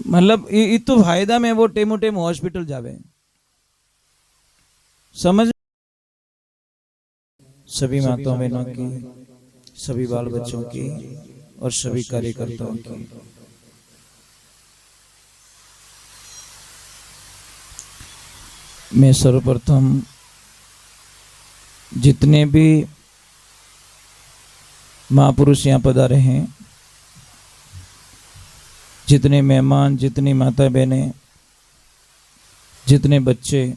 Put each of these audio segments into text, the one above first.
मतलब ये तो फायदा में वो टेमो टेम हॉस्पिटल जावे। समझ। सभी माताओं बहनों की, सभी बाल बच्चों की और सभी कार्यकर्ताओं की मैं सर्वप्रथम जितने भी महापुरुष यहाँ पधारे हैं, जितने मेहमान, जितनी माता बहनें, जितने बच्चे,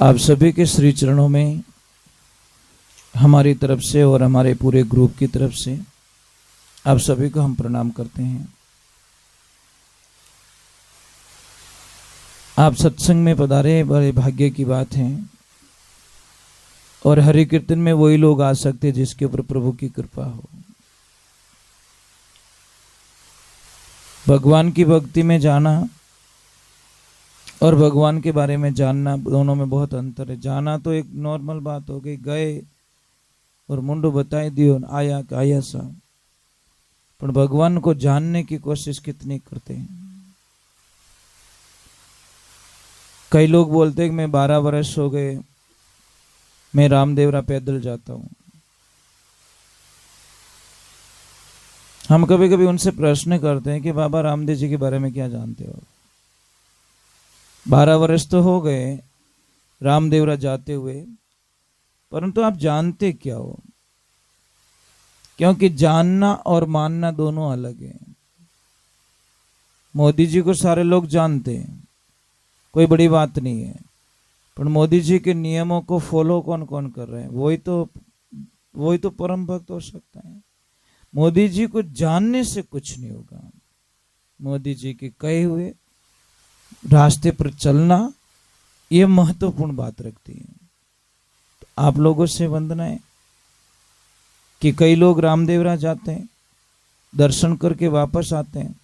आप सभी के श्री चरणों में हमारी तरफ से और हमारे पूरे ग्रुप की तरफ से आप सभी को हम प्रणाम करते हैं। आप सत्संग में पधारे, बड़े भाग्य की बात है। और हरि कीर्तन में वही लोग आ सकते जिसके ऊपर प्रभु की कृपा हो। भगवान की भक्ति में जाना और भगवान के बारे में जानना, दोनों में बहुत अंतर है। जाना तो एक नॉर्मल बात हो गई, गए और मुंडो बताए दियो, आया आया सा। पर भगवान को जानने की कोशिश कितनी करते हैं। कई लोग बोलते हैं कि मैं 12 वर्ष हो गए, मैं रामदेवरा पैदल जाता हूं। हम कभी कभी उनसे प्रश्न करते हैं कि बाबा रामदेव जी के बारे में क्या जानते हो। 12 वर्ष तो हो गए रामदेवरा जाते हुए, परंतु आप जानते क्या हो? क्योंकि जानना और मानना दोनों अलग है। मोदी जी को सारे लोग जानते हैं, कोई बड़ी बात नहीं है, पर मोदी जी के नियमों को फॉलो कौन कौन कर रहे हैं, वही तो परम भक्त हो सकता है। मोदी जी को जानने से कुछ नहीं होगा। मोदी जी के कहे हुए रास्ते पर चलना, ये महत्वपूर्ण बात रखती है। तो आप लोगों से वंदना है कि कई लोग रामदेवरा जाते हैं, दर्शन करके वापस आते हैं,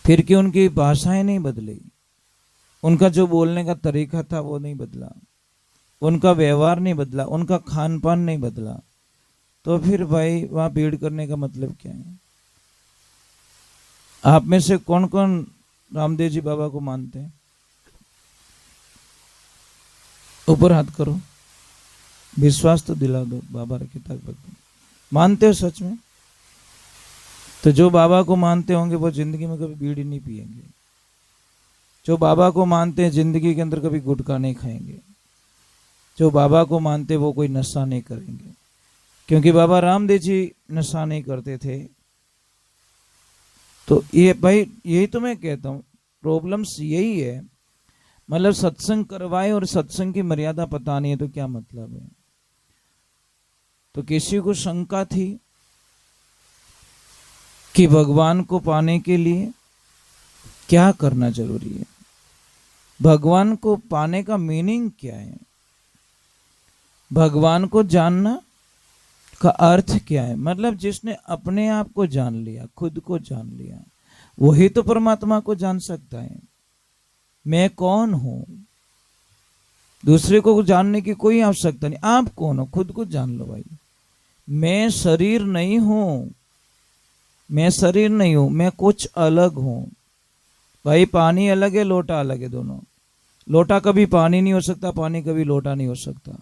फिर कि उनकी भाषाएं नहीं बदली, उनका जो बोलने का तरीका था वो नहीं बदला, उनका व्यवहार नहीं बदला, उनका खान पान नहीं बदला, तो फिर भाई वहां भीड़ करने का मतलब क्या है? आप में से कौन कौन रामदेव जी बाबा को मानते हैं? ऊपर हाथ करो, विश्वास तो दिला दो। बाबा रखे तक मानते हो सच में? तो जो बाबा को मानते होंगे वो जिंदगी में कभी बीड़ी नहीं पिएंगे। जो बाबा को मानते हैं जिंदगी के अंदर कभी गुटखा नहीं खाएंगे। जो बाबा को मानते वो कोई नशा नहीं करेंगे, क्योंकि बाबा रामदेव जी नशा नहीं करते थे। तो ये भाई, यही तो मैं कहता हूँ, प्रॉब्लम्स यही है। मतलब सत्संग करवाए और सत्संग की मर्यादा पता नहीं है तो क्या मतलब है? तो किसी को शंका थी कि भगवान को पाने के लिए क्या करना जरूरी है, भगवान को पाने का मीनिंग क्या है, भगवान को जानना का अर्थ क्या है। मतलब जिसने अपने आप को जान लिया, खुद को जान लिया, वही तो परमात्मा को जान सकता है। मैं कौन हूं, दूसरे को जानने की कोई आवश्यकता नहीं। आप कौन हो, खुद को जान लो भाई। मैं शरीर नहीं हूं, मैं शरीर नहीं हूं, मैं कुछ अलग हूं। भाई पानी अलग है, लोटा अलग है। दोनों, लोटा कभी पानी नहीं हो सकता, पानी कभी लोटा नहीं हो सकता।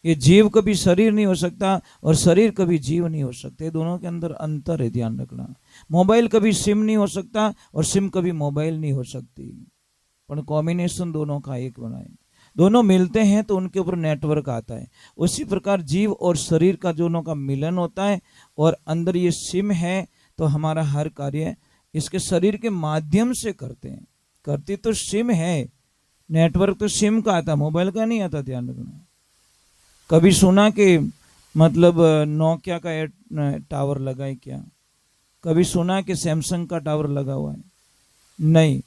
ये जीव कभी शरीर नहीं हो सकता और शरीर कभी जीव नहीं हो सकते। दोनों के अंदर अंतर है, ध्यान रखना। मोबाइल कभी सिम नहीं हो सकता और सिम कभी मोबाइल नहीं हो सकती, पर कॉम्बिनेशन दोनों का एक बनाए। दोनों मिलते हैं तो उनके ऊपर नेटवर्क आता है। उसी प्रकार जीव और शरीर का दोनों का मिलन होता है, और अंदर ये सिम है तो हमारा हर कार्य इसके शरीर के माध्यम से करते हैं। करती तो सिम है, नेटवर्क तो सिम का आता, मोबाइल का नहीं आता, ध्यान रखना। कभी सुना कि मतलब नोकिया का टावर लगा है क्या? कभी सुना कि सैमसंग का टावर लगा हुआ है? नहीं।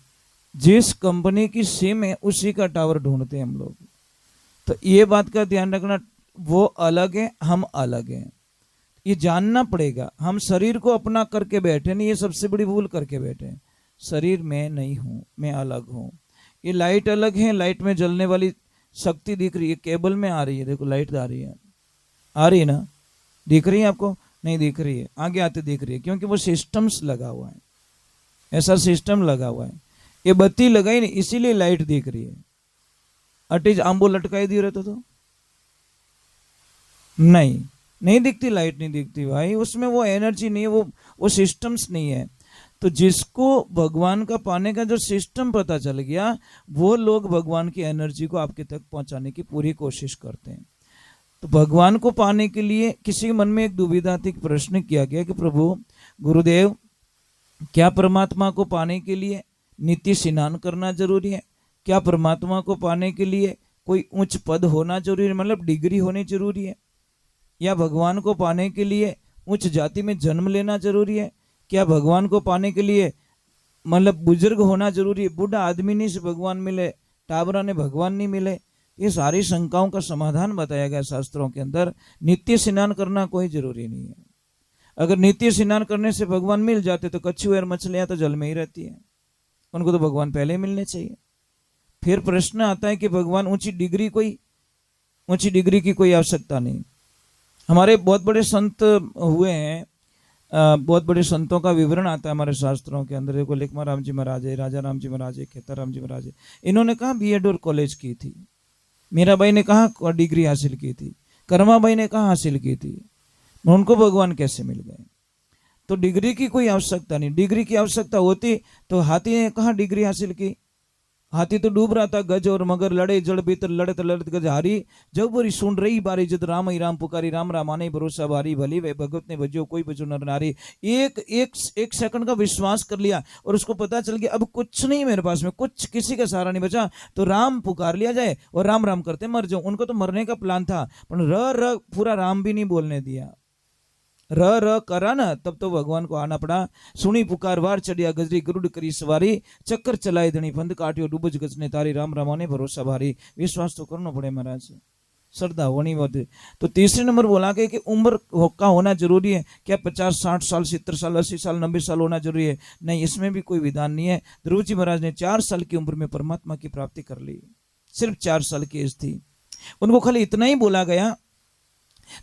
जिस कंपनी की सिम है उसी का टावर ढूंढते हैं हम लोग। तो ये बात का ध्यान रखना, वो अलग है, हम अलग हैं। ये जानना पड़ेगा। हम शरीर को अपना करके बैठे नहीं, ये सबसे बड़ी भूल करके बैठे। शरीर मैं नहीं हूं, मैं अलग हूं। ये लाइट अलग है, लाइट में जलने वाली शक्ति दिख रही है, केबल में आ रही है। देखो लाइट आ रही है ना, दिख रही है आपको? नहीं दिख रही है, आगे आते दिख रही है, क्योंकि वो सिस्टम्स लगा हुआ है, ऐसा सिस्टम लगा हुआ है। ये बत्ती लगाई नहीं इसीलिए लाइट दिख रही है। अटीज आंबो लटकाई दिए रहते तो नहीं दिखती, लाइट नहीं दिखती भाई, उसमें वो एनर्जी नहीं है, वो सिस्टम्स नहीं है। तो जिसको भगवान का पाने का जो सिस्टम पता चल गया, वो लोग भगवान की एनर्जी को आपके तक पहुंचाने की पूरी कोशिश करते हैं। तो भगवान को पाने के लिए किसी के मन में एक दुविधात्मक प्रश्न किया गया कि प्रभु गुरुदेव, क्या परमात्मा को पाने के लिए नित्य स्नान करना जरूरी है? क्या परमात्मा को पाने के लिए कोई उच्च पद होना जरूरी है, मतलब डिग्री होनी जरूरी है? या भगवान को पाने के लिए उच्च जाति में जन्म लेना जरूरी है? क्या भगवान को पाने के लिए मतलब बुजुर्ग होना जरूरी है? बूढ़ा आदमी नहीं से भगवान मिले, टाबरा ने भगवान नहीं मिले? ये सारी शंकाओं का समाधान बताया गया शास्त्रों के अंदर। नित्य स्नान करना कोई जरूरी नहीं है। अगर नित्य स्नान करने से भगवान मिल जाते तो कछुए और मछलियां तो जल में ही रहती है, उनको तो भगवान पहले मिलने चाहिए। फिर प्रश्न आता है कि भगवान ऊंची डिग्री की कोई आवश्यकता नहीं। हमारे बहुत बड़े संत हुए हैं, बहुत बड़े संतों का विवरण आता है हमारे शास्त्रों के अंदर। देखो लेखमा राम जी महाराज है, राजा राम जी महाराज है, खेतर राम जी महाराज है, इन्होंने कहा बीएड और कॉलेज की थी। मीराबाई ने कहा डिग्री हासिल की थी, कर्माबाई ने कहा हासिल की थी, उनको भगवान कैसे मिल गए? तो डिग्री की कोई आवश्यकता नहीं। डिग्री की आवश्यकता होती तो हाथी ने कहा डिग्री हासिल की? हाथी तो डूब रहा था, गज और मगर लड़े जड़ भीतर लड़त लड़त गज हारी, जब बुरी सुन रही बारी जद राम ही राम पुकारी, राम रामाने भरोसा भारी, भली वे भगवत ने भजो कोई भजो नर नारी। एक सेकंड का विश्वास कर लिया और उसको पता चल गया अब कुछ नहीं मेरे पास में, कुछ किसी का सहारा नहीं बचा, तो राम पुकार लिया जाए और राम राम करते मर जाओ। उनको तो मरने का प्लान था, पर र पूरा राम भी नहीं बोलने दिया, र करा ना, तब तो भगवान को आना पड़ा। सुनी पुकार वार चढ़िया गजरी, गरुड़ करी सवारी, चक्कर चलाए धनी फंद काटियो, डूबज गजने तारी, राम रामाने भरोसा भारी। विश्वास तो करना पड़े महाराज, श्रद्धा होनी बहुत। तो तीसरे नंबर बोला कि उम्र का होना जरूरी है। क्या 50, 60 साल, 70 साल, 80 साल, 90 साल होना जरूरी है? नहीं, इसमें भी कोई विधान नहीं है। ध्रुव जी महाराज ने 4 साल की उम्र में परमात्मा की प्राप्ति कर ली, सिर्फ 4 साल की एज थी। उनको खाली इतना ही बोला गया,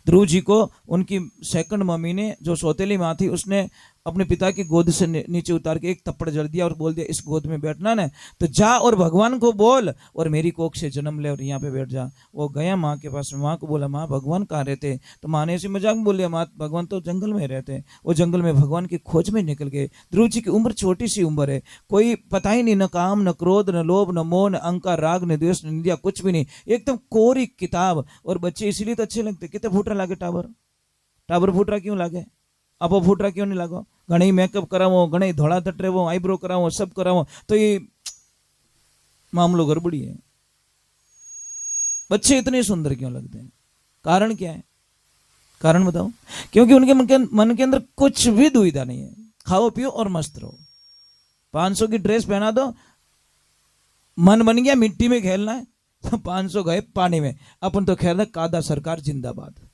ध्रुव जी को उनकी सेकंड मम्मी ने, जो सौतेली माँ थी, उसने अपने पिता की गोद से नीचे उतार के एक थप्पड़ जड़ दिया और बोल दिया इस गोद में बैठना ना, तो जा और भगवान को बोल और मेरी कोख से जन्म ले और यहाँ पे बैठ जा। वो गया माँ के पास में, माँ को बोला माँ भगवान कहाँ रहते? तो माँ ने ऐसे मजाक में बोल दिया माँ भगवान तो जंगल में रहते। वो जंगल में भगवान की खोज में निकल गए। ध्रुव जी की उम्र छोटी सी उम्र है, कोई पता ही नहीं, न काम न क्रोध न लोभ न मोह न अहंकार राग न द्वेष न निंदा, कुछ भी नहीं, एकदम कोरी किताब। और बच्चे इसीलिए तो अच्छे लगते। कितने फूट रहा लागे टाबर फूट रहा क्यों लागे? आप फूट रहा क्यों नहीं लागो? घणी मेकअप करावो, घणी धोड़ा तटरेवो, आईब्रो करावो, सब करावो, तो ये मामलो गड़बड़ी है। बच्चे इतने सुंदर क्यों लगते हैं? कारण क्या है? कारण बताओ। क्योंकि उनके मन के अंदर कुछ भी दुविधा नहीं है, खाओ पियो और मस्त रहो। 500 की ड्रेस पहना दो, मन बन गया मिट्टी में खेलना है तो 500 गए पानी में। अपन तो खेलना कादा सरकार जिंदाबाद।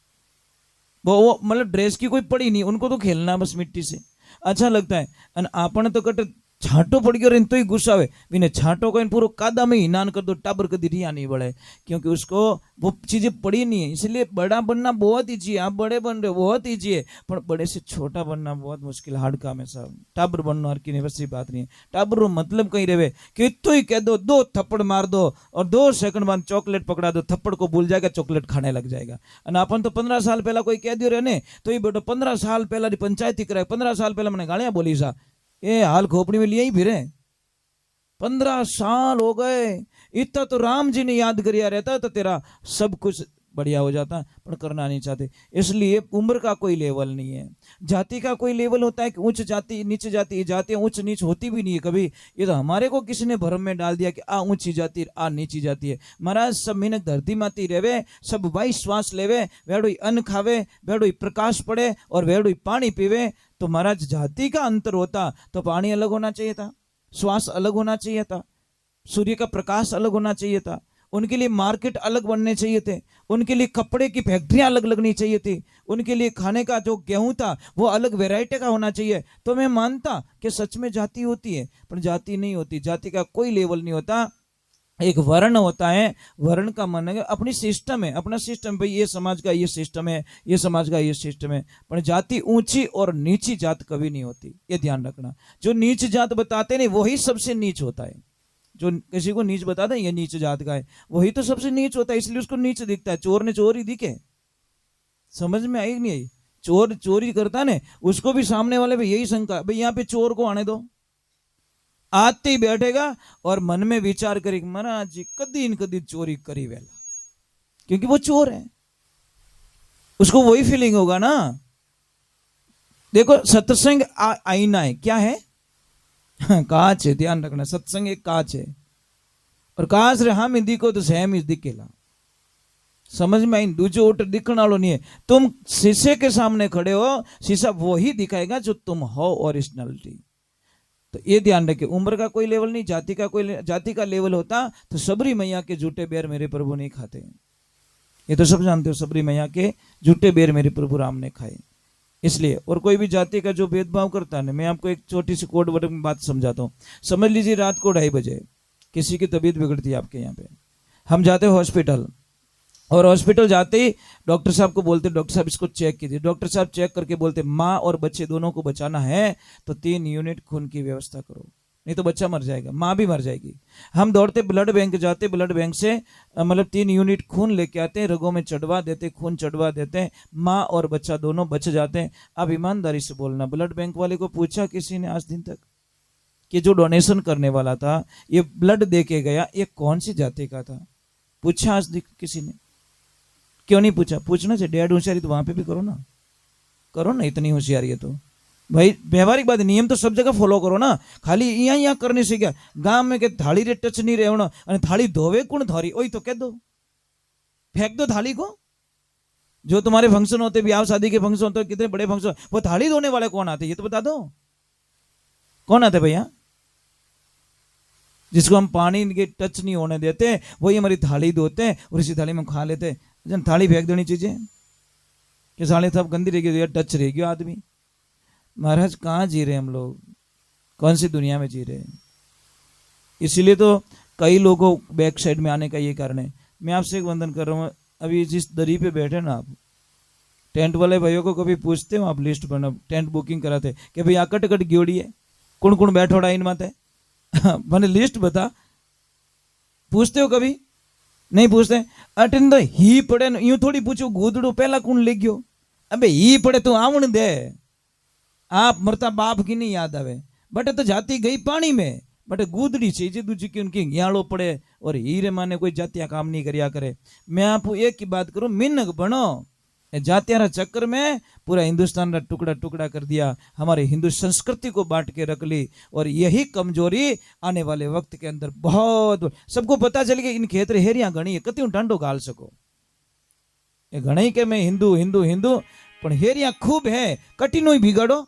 वो मतलब ड्रेस की कोई पड़ी नहीं, उनको तो खेलना बस मिट्टी से अच्छा लगता है। અને આપણે તો કટ छाटो पड़ गयो तो ही गुस्सा आवे, बिना छाटो को पूरा कादा में ही नान कर दो, टाबर कभी रिया नहीं बढ़े, क्योंकि उसको वो चीजें पड़ी नहीं है। इसलिए बड़ा बनना बहुत ईजी है, आप बड़े बन रहे हो बहुत ईजी है, पर बड़े से छोटा बनना बहुत मुश्किल, हार्ड काम है साहब। टाबर बनना हर की वैसी बात नहीं है। टाबर वो मतलब कहीं रहे कि तो ही कह दो, 2 थप्पड़ मार दो और 2 सेकंड बाद चॉकलेट पकड़ा दो, थप्पड़ को भूल जाएगा, चॉकलेट खाने लग जाएगा। और अपन तो 15 साल पहला कोई कह दियो रहने तो ये बेटो 15 साल पहला पंचायती कराए, 15 साल पहला मैंने गालियां बोली सा, ये हाल खोपड़ी में लिए ही फिरे। 15 साल हो गए, इतना तो राम जी ने याद करिया रहता तो तेरा सब कुछ बढ़िया हो जाता, पर करना नहीं चाहते। इसलिए उम्र का कोई लेवल नहीं है, जाति का कोई लेवल होता है कि उच्च जाति नीच जाति, जातियां उच्च नीच होती भी नहीं है कभी। ये तो हमारे को किसी ने भ्रम में डाल दिया कि आ ऊंची जाति आ नीची जाति है। महाराज सब मिनक धरती माती रेवे, सब वायु श्वास लेवे, वेड़ो अन्न खावे, वेड़ो प्रकाश पड़े और वेड़ो पानी पीवे। तो महाराज जाति का अंतर होता तो पानी अलग होना चाहिए था, श्वास अलग होना चाहिए था, सूर्य का प्रकाश अलग होना चाहिए था, उनके लिए मार्केट अलग बनने चाहिए थे, उनके लिए कपड़े की फैक्ट्रियां अलग लगनी चाहिए थी, उनके लिए खाने का जो गेहूं था वो अलग वैरायटी का होना चाहिए। तो मैं मानता कि सच में जाति होती है, पर जाति नहीं होती, जाति का कोई लेवल नहीं होता। एक वर्ण होता है, वर्ण का मन है अपनी सिस्टम है, अपना सिस्टम, भाई ये समाज का ये सिस्टम है, ये समाज का ये सिस्टम है। पर जाति ऊंची और नीची जात कभी नहीं होती, ये ध्यान रखना। जो नीच जात बताते नहीं वही सबसे नीच होता है। जो किसी को नीच बताते हैं ये नीच जात का है, वही तो सबसे नीच होता है, इसलिए उसको नीच दिखता है। चोर ने चोर ही दिखे, समझ में आई नहीं आई? चोर चोरी करता ने उसको भी सामने वाले पे यही शंका, भाई यहाँ पे चोर को आने दो। आते ही बैठेगा और मन में विचार करेगा, महाराज जी कदी न कदी चोरी करी वेला, क्योंकि वो चोर है, उसको वही फीलिंग होगा ना। देखो सत्संग आईना है, क्या है? कांच है, ध्यान रखना। सत्संग एक कांच है, और कांच रे हम दिखो तो सहम ही दिखेला, समझ में आई? दूजो उठ दिखने वालों नहीं है। तुम शीशे के सामने खड़े हो, शीशा वो ही दिखाएगा जो तुम हो, ओरिजिनलिटी। तो ये ध्यान रखे, उम्र का कोई लेवल नहीं, जाति का लेवल होता तो सबरी मैया के झूठे बेर मेरे प्रभु नहीं खाते। ये तो सब जानते हो, सबरी मैया के झूठे बेर मेरे प्रभु राम ने खाए। इसलिए, और कोई भी जाति का जो भेदभाव करता है, मैं आपको एक छोटी सी कोड वर्ड में बात समझाता हूँ। समझ लीजिए रात को 2:30 बजे किसी की तबीयत बिगड़ती है आपके यहाँ पे, हम जाते हैं हॉस्पिटल, और हॉस्पिटल जाते ही डॉक्टर साहब को बोलते, डॉक्टर साहब इसको चेक कीजिए। डॉक्टर साहब चेक करके बोलते, माँ और बच्चे दोनों को बचाना है तो 3 यूनिट खून की व्यवस्था करो, नहीं तो बच्चा मर जाएगा, माँ भी मर जाएगी। हम दौड़ते ब्लड बैंक जाते, ब्लड बैंक से मतलब 3 यूनिट खून लेके आते हैं, रगों में चढ़वा देते, खून चढ़वा देते हैं, माँ और बच्चा दोनों बच जाते हैं। अब ईमानदारी से बोलना, ब्लड बैंक वाले को पूछा किसी ने आज दिन तक कि जो डोनेशन करने वाला था, ये ब्लड दे के गया, ये कौन सी जाति का था? पूछा आज किसी ने? क्यों नहीं पूछा? पूछना चाहिए। डेढ़ होशियारी तो वहां पे भी करो ना, करो ना, इतनी होशियारी है तो भाई व्यवहारिक बात, नियम तो सब जगह फॉलो करो ना। खाली यहाँ करने से क्या? गांव में के थाली रे टच नहीं रहना, थाली धोवे कौन धोरी, वही तो कह दो, फेंक दो थाली को। जो तुम्हारे फंक्शन होते, ब्याह शादी के फंक्शन होते, कितने बड़े फंक्शन, वो थाली धोने वाले कौन आते, ये तो बता दो, कौन आते भैया? जिसको हम पानी के टच नहीं होने देते वही हमारी थाली धोते हैं और इसी थाली में खा लेते। जन थाली फेंक देनी चाहिए कि साले सब गंदी रहेगी, टच रहेगी आदमी। महाराज कहाँ जी रहे हम लोग, कौन सी दुनिया में जी रहे हैं? इसीलिए तो कई लोगों बैक साइड में आने का ये कारण है। मैं आपसे एक वंदन कर रहा हूँ, अभी जिस दरी पे बैठे ना आप, टेंट वाले भाइयों को कभी पूछते हो आप, लिस्ट बना टेंट बुकिंग कराते कि भाई कट कट गियोड़ी है, कौन कौन बैठोड़ा इन माते मैंने लिस्ट बता, पूछते हो कभी? नहीं पूछते। अटेन तो ही पड़े, यूं थोड़ी पूछो गूदड़ो पहला कौन ले गयो, अबे ही पड़े तो आवण दे, आप मरता बाप की नहीं याद आवे। बट तो जाती गई पानी में, बट गूदड़ी चाहिए दूजी की, उनकी ग्यालो पड़े और हीरे माने कोई जातियां काम नहीं करिया करे। मैं आपको एक की बात करूं, मिन्नक बनो, जातियां चक्कर में पूरा हिंदुस्तान का टुकड़ा टुकड़ा कर दिया, हमारे हिंदू संस्कृति को बांट के रख ली। और यही कमजोरी आने वाले वक्त के अंदर बहुत, सबको पता चल गया इन खेतर हेरिया घणी है, कत्यूं टांडो गाल सको, ये घणी के मैं हिंदू हिंदू हिंदू, पर हेरिया खूब है, कठिनो ही बिगाड़ो।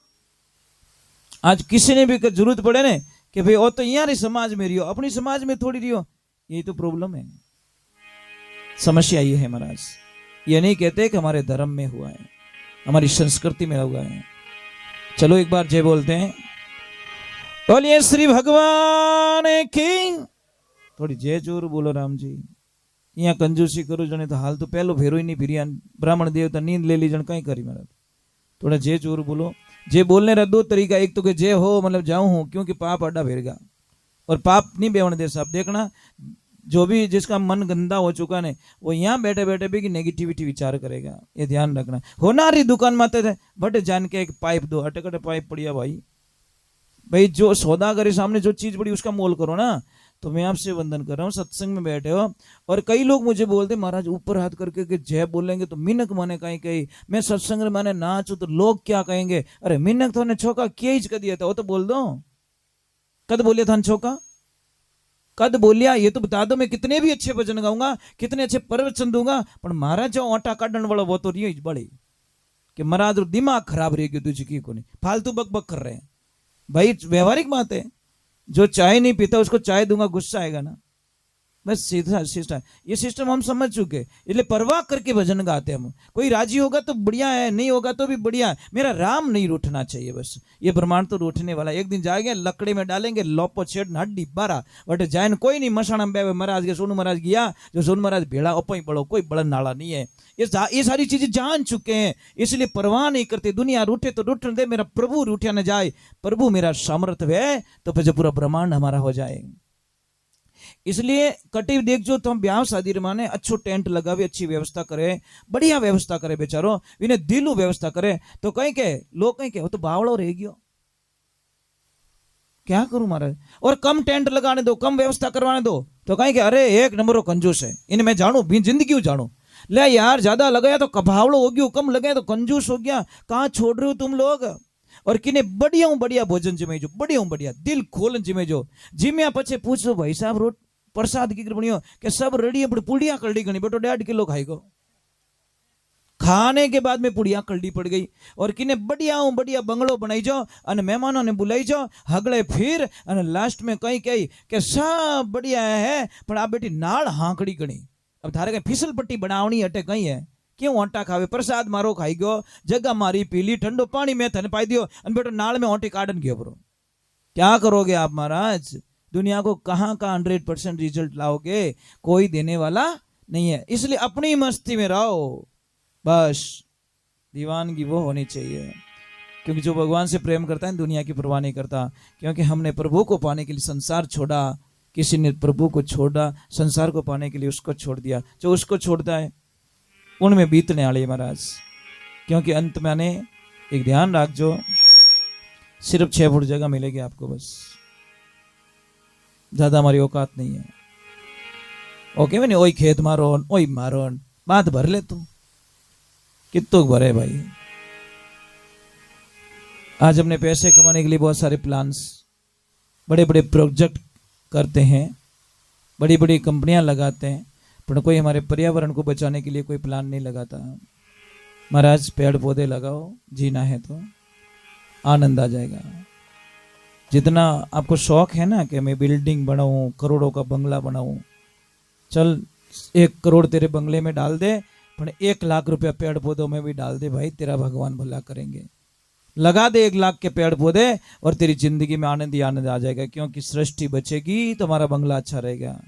आज किसी ने भी जरूरत पड़े ने कि भाई वो तो यहाँ समाज में रियो, अपनी समाज में थोड़ी रियो, यही तो प्रॉब्लम है, समस्या ये है महाराज। ये नहीं कहते कि हमारे धर्म में हुआ है, हमारी संस्कृति में हुआ है। चलो एक बार जय बोलते हैं, बोलिए श्री भगवान की। थोड़ी जय जोर बोलो राम जी। यहाँ कंजूसी करो जने तो हाल तो पहलो फेरो ही नहीं फिरिया, ब्राह्मण देवता नींद ले ली जन कहीं करी महाराज। थोड़ा जय जोर बोलो। जय बोलने का 2 तरीका, एक तो कि जय हो मतलब जाऊं हूं, क्योंकि पाप अड्डा भेरेगा, और पाप नहीं बेवण दे साहब। देखना जो भी जिसका मन गंदा हो चुका ने, वो यहाँ बैठे बैठे भी कि नेगेटिविटी विचार करेगा, ये ध्यान रखना। होनारी दुकान माते थे बट जान के एक पाइप दो, अटकट पाइप पड़िया भाई, भाई जो सौदा करे सामने जो चीज पड़ी उसका मोल करो ना। तो मैं आपसे वंदन कर रहा हूँ, सत्संग में बैठे हो, और कई लोग मुझे बोलते महाराज ऊपर हाथ करके कि जय बोलेंगे तो मिनक माने कहीं कहीं, मैं सत्संग में माने नाचू तो लोग क्या कहेंगे, अरे मिनक तो ने छोका क्या ही कर दिया था, वो तो बोल दो कद बोलिया था छोका, कद बोलिया ये तो बता दो। मैं कितने भी अच्छे भजन गाऊंगा, कितने अच्छे प्रवचन दूंगा, पर महाराज जो आटा काटने वाला वो तो रियो बड़े कि महाराज दिमाग खराब रह गया तुझे की को नहीं, फालतू बक बक कर रहे हैं भाई। व्यवहारिक बात है, जो चाय नहीं पीता उसको चाय दूंगा गुस्सा आएगा ना, बस सीधा सिस्टम, ये सिस्टम हम समझ चुके, इसलिए परवाह करके भजन गाते हम। कोई राजी होगा तो बढ़िया है, नहीं होगा तो भी बढ़िया है, मेरा राम नहीं रूठना चाहिए। बस ये ब्रह्मांड तो रूठने वाला, एक दिन जाएंगे लकड़ी में डालेंगे, लोपो छेड़ हड्डी बारा बट जाए कोई नहीं। मसाणा में महाराज के सोनू महाराज गया, जो सोनू महाराज भेड़ा अपई बड़ो, कोई बड़न नाला नहीं है। ये सारी चीजें जान चुके हैं, इसलिए परवाह नहीं करते। दुनिया रूठे तो रूठने दे, मेरा प्रभु रूठा न जाए। प्रभु मेरा सामर्थ्य है तो फिर पूरा ब्रह्मांड हमारा हो जाए। इसलिए कटिव देख जो तुम ब्याह शादी रमाने अच्छो टेंट लगावे, अच्छी व्यवस्था करे, बढ़िया व्यवस्था करे बेचारो, इन्हें दिलू व्यवस्था करे। तो कहीं के लोग कहीं के वो तो बावड़ो रह गयो, क्या करूं महाराज, और कम टेंट लगाने दो, कम व्यवस्था करवाने दो, तो कहीं के अरे एक नंबर कंजूस है, इन्हें मैं जानू भी जिंदगी जानू। ले यार ज्यादा लगाया तो कभावड़ो हो गयो, कम लगाया तो कंजूस हो गया, कहाँ छोड़ रहे हो तुम लोग। और किने बढ़िया बढ़िया भोजन जिमे जो, बढ़िया बढ़िया दिल खोलन जिमे जो। जिम्या पछे पूछो भाई साहब रोट प्रसाद की बनियो के सब रेडी है, पुड़िया कलड़ी गणी बेटो 1.5 किलो खाएगो। खाने के बाद में पुड़िया कलड़ी पड़ गई। और किने बढ़िया बढ़िया बंगलो बनाई जो, अने मेहमानों ने बुलाई जो, हगले फिर अने लास्ट में कहीं कही के सब बढ़िया है, पर आप बेटी नाल हांकड़ी गणी। अब थारे कहीं फिसल पट्टी बनावनी हटे कहीं है, क्यों आटा खावे, प्रसाद मारो खाई गयो, जगह मारी पीली, ठंडो पानी में थन पाई दियो, अन बेटो नाल में ओंटी काटन गयो बरो। क्या करोगे आप महाराज, दुनिया को कहाँ का 100% रिजल्ट लाओगे, कोई देने वाला नहीं है। इसलिए अपनी मस्ती में रहो, बस दीवानगी वो होनी चाहिए। क्योंकि जो भगवान से प्रेम करता है दुनिया की परवाह नहीं करता। क्योंकि हमने प्रभु को पाने के लिए संसार छोड़ा, किसी ने प्रभु को छोड़ा, संसार को पाने के लिए उसको छोड़ दिया। जो उसको छोड़ता है उनमें बीतने वाले महाराज। क्योंकि अंत में आने एक ध्यान रख जो, सिर्फ 6 फुट जगह मिलेगी आपको, बस ज्यादा हमारी औकात नहीं है। ओके मैंने ओई खेत मारो, ओई मारो, बात भर ले तू, कितो भरे भाई। आज हमने पैसे कमाने के लिए बहुत सारे प्लान्स, बड़े बड़े प्रोजेक्ट करते हैं, बड़ी बड़ी कंपनियां लगाते हैं, पर कोई हमारे पर्यावरण को बचाने के लिए कोई प्लान नहीं लगाता। महाराज पेड़ पौधे लगाओ, जीना है तो आनंद आ जाएगा। जितना आपको शौक है ना कि मैं बिल्डिंग बनाऊं, करोड़ों का बंगला बनाऊं, चल 1 करोड़ तेरे बंगले में डाल दे, पर 1 लाख रुपया पेड़ पौधों में भी डाल दे भाई, तेरा भगवान भला करेंगे। लगा दे 1 लाख के पेड़ पौधे और तेरी जिंदगी में आनंद ही आनंद आ जाएगा। क्योंकि सृष्टि बचेगी तो हमारा बंगला अच्छा रहेगा।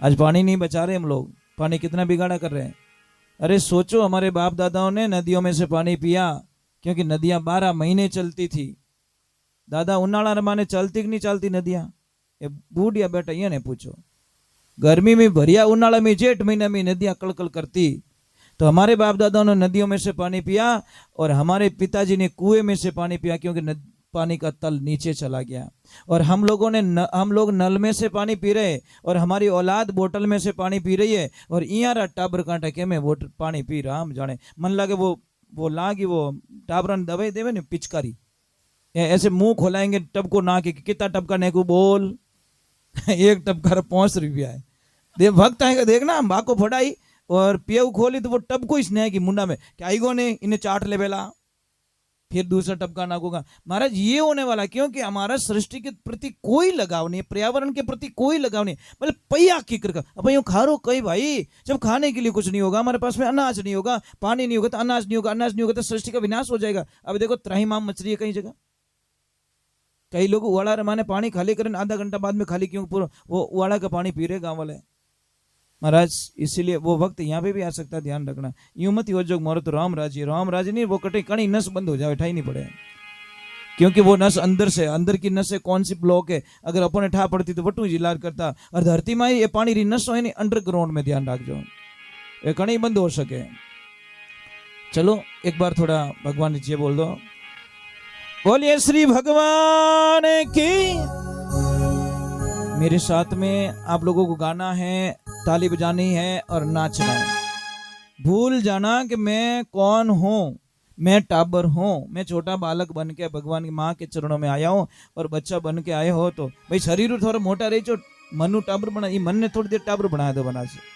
आज पानी नहीं बचा रहे हम लोग, पानी कितना बिगाड़ा कर रहे हैं। अरे सोचो, हमारे बाप दादाओं ने नदियों में से पानी पिया, क्योंकि नदियां 12 महीने चलती थी। दादा उन्नाळा रमाने चलती कि नहीं चलती नदियां, ये बूढ़िया बेटा ये ने पूछो। गर्मी में भरिया, उन्नाळा में जेठ महीने में नदियां कलकल करती। तो हमारे बाप दादाओं ने नदियों में से पानी पिया और हमारे पिताजी ने कुएं में से पानी पिया, क्योंकि पानी का तल नीचे चला गया। और हम लोग नल में से पानी पी रहे, और हमारी औलाद बोतल में से पानी पी रही है। और इयारा टाबर कांटा के में वो पानी पी रहा, हम जाने मन लगे वो लागी वो टाबरन दवाई देवे ने पिचकारी, ऐसे मुंह खोलाएंगे टब को ना कि कितना टब का नेकू बोल 1 टब का 5 रुपया है। देव भक्त आएगा देखना, हम भाग को फटाई और पियऊ खोली तो वो टब को ही स्नेह की मुंडा में क्या आईगो ने इन्हें चाट ले बेला, फिर दूसरा टब का नाकूगा। महाराज ये होने वाला, क्योंकि हमारा सृष्टि के प्रति कोई लगाव नहीं, पर्यावरण के प्रति कोई लगाव नहीं। मतलब पैया की कर अब यूं खा रो कहीं भाई, जब खाने के लिए कुछ नहीं होगा, हमारे पास में अनाज नहीं होगा, पानी नहीं होगा तो अनाज नहीं होगा, अनाज नहीं होगा तो सृष्टि का विनाश हो जाएगा। अब देखो त्राहिमाम मच रही है कई जगह, कई लोग उवाड़ा रमाने पानी खाली करें, आधा घंटा बाद में खाली क्यों, पूरा वो उवाड़ा का पानी पी रहे गाँव वाले महाराज। इसीलिए वो वक्त यहाँ पे भी आ सकता है, ध्यान रखना। यूं मत हो जो मोर तो राम राज नहीं, वो कटे कणी नस बंद हो जाए, उठाई नहीं पड़े। क्योंकि वो नस अंदर से, अंदर की नस से कौन सी ब्लॉक है, अगर अपने ठा पड़ती तो वटू जिलार करता। और धरती में ये पानी री नस हो नहीं, अंडरग्राउंड में ध्यान रखो, ये कणी बंद हो सके। चलो एक बार थोड़ा भगवान जी बोल दो, बोलिए श्री भगवान की। मेरे साथ में आप लोगों को गाना है, ताली बजानी है और नाचना है। भूल जाना कि मैं कौन हूं, मैं टाबर हूं, मैं छोटा बालक बन के भगवान की माँ के चरणों में आया हूं। और बच्चा बन के आए हो तो भाई शरीर थोड़ा मोटा रही चो, मनु टाबर बना, ये मन ने थोड़ी देर टाबर बनाया दो बना से।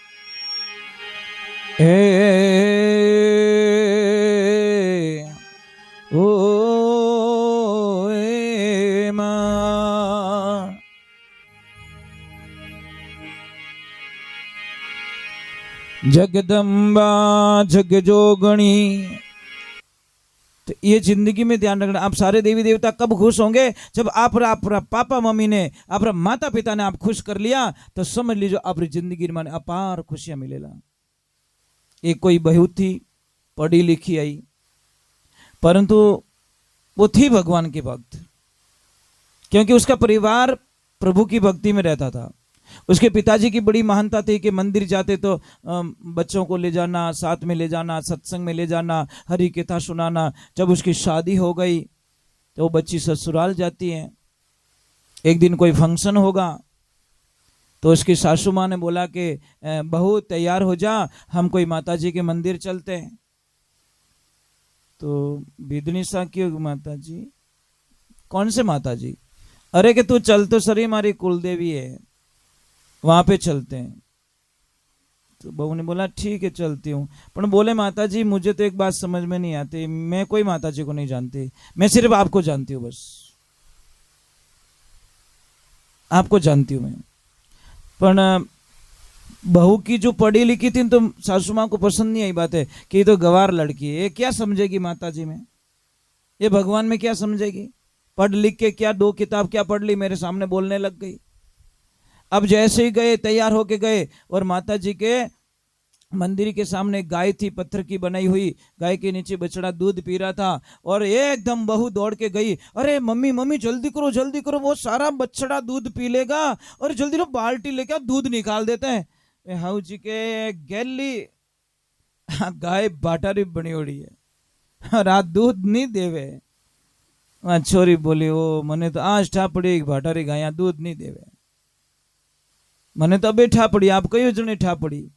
जगदम्बा जगजोगणी। तो ये जिंदगी में ध्यान रखना। आप सारे देवी देवता कब खुश होंगे? जब आप पापा मम्मी ने, आप माता पिता ने आप खुश कर लिया, तो समझ लीजिए आपकी जिंदगी में अपार खुशियां मिलेगा। एक कोई बहू थी, पढ़ी लिखी आई, परंतु वो थी भगवान की भक्त, क्योंकि उसका परिवार प्रभु की भक्ति में रहता था। उसके पिताजी की बड़ी महानता थी कि मंदिर जाते तो बच्चों को ले जाना, साथ में ले जाना, सत्संग में ले जाना, हरि कथा सुनाना। जब उसकी शादी हो गई तो वो बच्ची ससुराल जाती है। एक दिन कोई फंक्शन होगा तो उसकी सासू माँ ने बोला कि बहू तैयार हो जा, हम कोई माता जी के मंदिर चलते हैं। तो बिदनी सा क्यों माता जी? कौन से माता जी? अरे कि तू चल तो सरी, हमारी कुलदेवी है, वहां पे चलते हैं। तो बहू ने बोला ठीक है चलती हूँ। पर बोले माता जी मुझे तो एक बात समझ में नहीं आती, मैं कोई माता जी को नहीं जानती, मैं सिर्फ आपको जानती हूँ, बस आपको जानती हूँ मैं। पर बहू की जो पढ़ी लिखी थी तो सासू माँ को पसंद नहीं आई बात है कि ये तो गवार लड़की है, ये क्या समझेगी माता जी में, ये भगवान में क्या समझेगी, पढ़ लिख के क्या 2 किताब क्या पढ़ ली, मेरे सामने बोलने लग गई। अब जैसे ही गए, तैयार होके गए और माता जी के मंदिर के सामने गाय थी, पत्थर की बनाई हुई, गाय के नीचे बछड़ा दूध पी रहा था, और एकदम बहू दौड़ के गई, अरे मम्मी मम्मी जल्दी करो, वो सारा बछड़ा दूध पी लेगा, और जल्दी बाल्टी लेके दूध निकाल देते हैं। हाउ जी के गैली गाय बाटारी बनी उड़ी है, रात दूध नहीं देवे। छोरी बोली ओ मने तो आज ठा पड़ी भाटारी गाया दूध नहीं देवे, मने तो अबे ठा पड़ी, आप कई जने ठा पड़ी।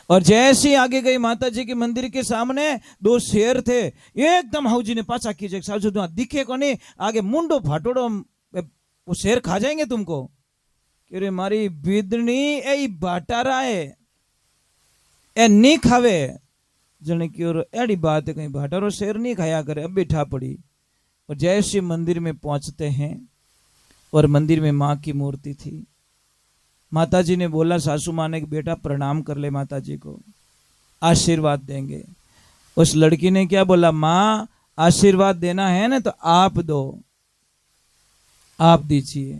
और जैसे आगे गई माता जी के मंदिर के सामने 2 शेर थे, एकदम हाउजी ने पाचा कीजिए, साजू दिखे को नहीं, आगे मुंडो फाटोड़ो, वो शेर खा जाएंगे तुमको। अरे मारी बिदनी ए बाटारा है, ए नहीं खावे जने की और एड़ी बात है, कहीं भाटारो शेर नहीं खाया करे, अब बैठा पड़ी। और जैसे मंदिर में पहुंचते हैं और मंदिर में माँ की मूर्ति थी, माता जी ने बोला सासू माँ ने कि बेटा प्रणाम कर ले, माता जी को आशीर्वाद देंगे। उस लड़की ने क्या बोला, माँ आशीर्वाद देना है ना तो आप दो, आप दीजिए,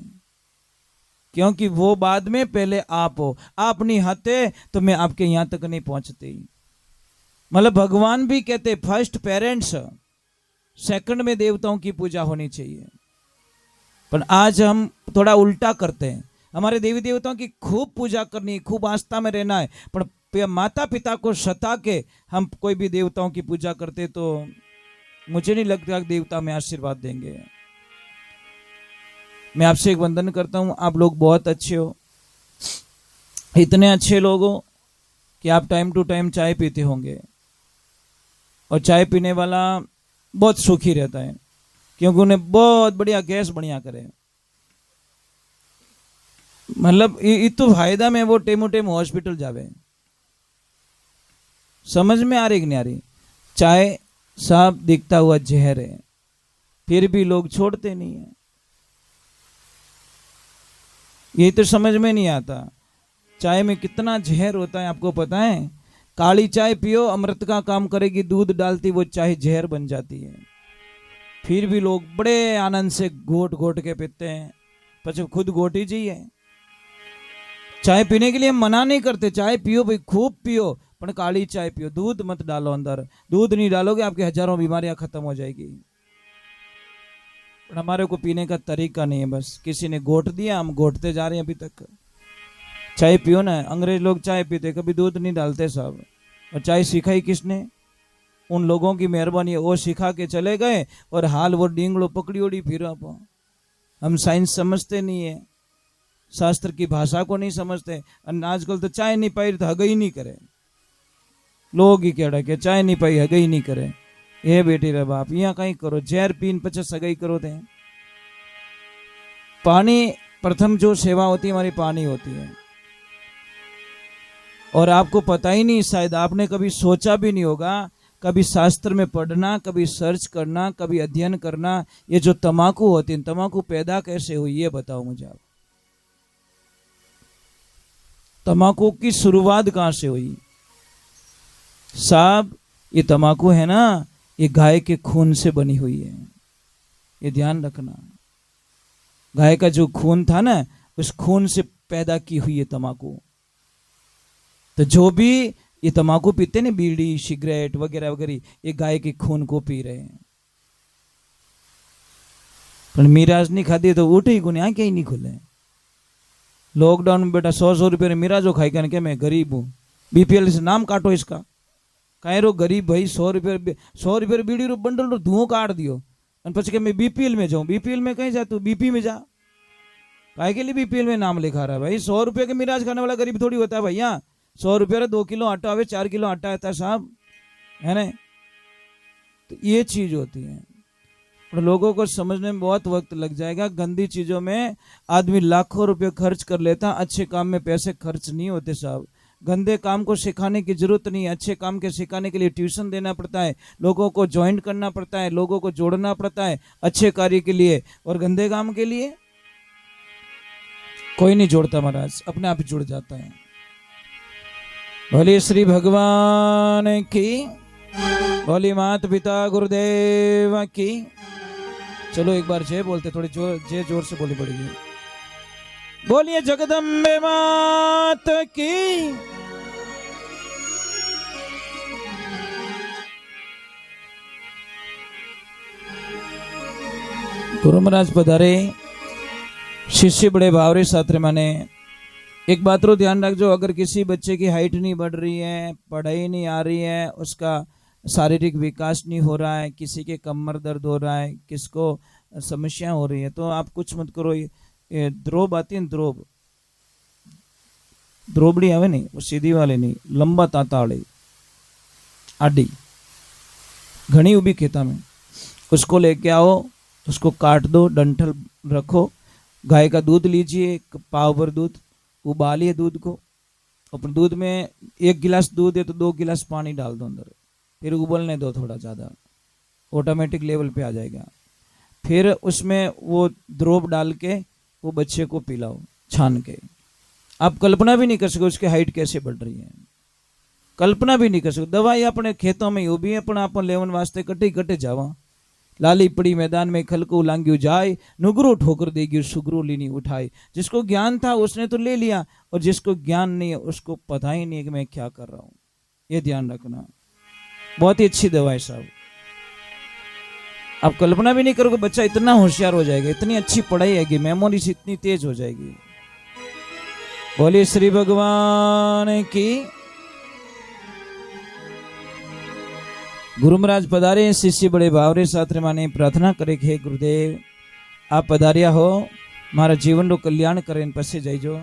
क्योंकि वो बाद में, पहले आप हो, आप नहीं आते तो मैं आपके यहां तक नहीं पहुंचती। मतलब भगवान भी कहते फर्स्ट पेरेंट्स, सेकंड में देवताओं की पूजा होनी चाहिए। पर आज हम थोड़ा उल्टा करते हैं, हमारे देवी देवताओं की खूब पूजा करनी है, खूब आस्था में रहना है, पर माता पिता को सता के हम कोई भी देवताओं की पूजा करते तो मुझे नहीं लगता कि देवता में आशीर्वाद देंगे। मैं आपसे एक वंदन करता हूं, आप लोग बहुत अच्छे हो, इतने अच्छे लोग हो कि आप टाइम टू टाइम चाय पीते होंगे, और चाय पीने वाला बहुत सुखी रहता है, क्योंकि उन्हें बहुत बढ़िया गैस बढ़िया करे। मतलब इतो फायदा में वो टेमो टेम हॉस्पिटल जावे। समझ में आ रही कि नहीं आ रही? चाय साफ दिखता हुआ जहर है, फिर भी लोग छोड़ते नहीं है, ये तो समझ में नहीं आता। चाय में कितना जहर होता है आपको पता है? काली चाय पियो अमृत का काम करेगी, दूध डालती वो चाय जहर बन जाती है, फिर भी लोग बड़े आनंद से घोट घोट के पीते हैं, पर खुद घोटी चाहिए। चाय पीने के लिए मना नहीं करते, चाय पियो भाई खूब पियो, पर काली चाय पियो, दूध मत डालो अंदर, दूध नहीं डालोगे आपकी हजारों बीमारियां खत्म हो जाएगी। पर हमारे को पीने का तरीका नहीं है, बस किसी ने घोट दिया, हम घोटते जा रहे हैं अभी तक। चाय पियो ना, अंग्रेज लोग चाय पीते, कभी दूध नहीं डालते साहब। और चाय सिखाई किसने? उन लोगों की मेहरबानी है, वो सिखा के चले गए, और हाल वो डींगड़ो पकड़ी ओड़ी फिर। हम साइंस समझते नहीं है, शास्त्र की भाषा को नहीं समझते। आजकल तो चाय नहीं पाई तो हगई नहीं करे, लोग ही कह के चाय नहीं पाई हगई नहीं करे। ये बेटी रे बाप, यहाँ कहीं करो, जहर पीन 50 सगाई करो थे। पानी प्रथम जो सेवा होती है हमारी पानी होती है, और आपको पता ही नहीं, शायद आपने कभी सोचा भी नहीं होगा, कभी शास्त्र में पढ़ना, कभी सर्च करना, कभी अध्ययन करना, ये जो तंबाकू होती है, तंबाकू पैदा कैसे हुई ये बताओ मुझे आप। तम्बाकू की शुरुआत कहां से हुई साहब? ये तम्बाकू है ना, ये गाय के खून से बनी हुई है, ये ध्यान रखना। गाय का जो खून था ना, उस खून से पैदा की हुई है तम्बाकू। तो जो भी ये तम्बाकू पीते ना, बीड़ी सिगरेट वगैरह वगैरह, ये गाय के खून को पी रहे हैं। पर मिराज नहीं खाती तो उठे ही गुने आंखें ही नहीं खुले। लॉकडाउन में बेटा 100 रुपये मिराजो खाई कर, मैं गरीब हूँ, बीपीएल से नाम काटो इसका। कहे रो गरीब भाई, 100 रुपये बीड़ी रो बंडल रो धुओं काट दियो, પછી मैं बीपीएल में जाऊं। बीपीएल में कहीं जा, तू बीपी में जा। काहे के लिए बीपीएल में नाम लिखा रहा है भाई? 100 रुपये के मिराज खाने वाला गरीब थोड़ी होता है भैया। 100 रुपये 2 किलो आटा आवे, 4 किलो आटा आता है साहब, है ना? तो ये चीज होती है, और लोगों को समझने में बहुत वक्त लग जाएगा। गंदी चीजों में आदमी लाखों रुपए खर्च कर लेता, अच्छे काम में पैसे खर्च नहीं होते साहब। गंदे काम को सिखाने की जरूरत नहीं है, अच्छे काम के सिखाने के लिए ट्यूशन देना पड़ता है, लोगों को ज्वाइन करना पड़ता है, लोगों को जोड़ना पड़ता है अच्छे कार्य के लिए। और गंदे काम के लिए कोई नहीं जोड़ता महाराज, अपने आप ही जुड़ जाता है। बोलिए श्री भगवान की, बोली माता पिता गुरुदेव की। चलो एक बार जय बोलते, थोड़ी जोर से बोली पड़ेगी। बोलिए जगदम्बे मात की। गुरु महाराज पधारे, शिष्य बड़े भावरे छात्र माने। एक बात रो ध्यान रखजो, अगर किसी बच्चे की हाइट नहीं बढ़ रही है, पढ़ाई नहीं आ रही है, उसका शारीरिक विकास नहीं हो रहा है, किसी के कमर दर्द हो रहा है, किसको समस्या हो रही है, तो आप कुछ मत करो। ये द्रोब आती है, द्रोबड़ी आवे नहीं, वो सीधी वाली नहीं, लंबा तांता वाली आडी घनी उबी खेता में, उसको लेके आओ, उसको काट दो, डंठल रखो, गाय का दूध लीजिए, पाव भर दूध, उबालिए दूध को, अपने दूध में 1 गिलास दूध है तो 2 गिलास पानी डाल दो अंदर, फिर उबलने दो थोड़ा ज़्यादा, ऑटोमेटिक लेवल पे आ जाएगा। फिर उसमें वो द्रोब डाल के वो बच्चे को पिलाओ छान के। आप कल्पना भी नहीं कर सको उसकी हाइट कैसे बढ़ रही है, कल्पना भी नहीं कर सको। दवाई अपने खेतों में ही भी है, पण आप लेवन वास्ते कटे जावा। लाली पड़ी मैदान में खलको लांग्यू जाए, नुगरो ठोकर देगी सुगरो लीनी उठाए। जिसको ज्ञान था उसने तो ले लिया, और जिसको ज्ञान नहीं है उसको पता ही नहीं है कि मैं क्या कर रहा हूँ। ये ध्यान रखना, बहुत ही अच्छी दवा है साहब। आप कल्पना भी नहीं करोगे, बच्चा इतना होशियार हो जाएगा, इतनी अच्छी पढ़ाई आएगी, मेमोरी से इतनी तेज हो जाएगी। बोलिए श्री भगवान की। गुरु महाराज पधारे, शिष्य बड़े भावरे छात्र माने प्रार्थना करे हे गुरुदेव आप पधारिया हो, मारा जीवन रो कल्याण करे, पछे जाइजो।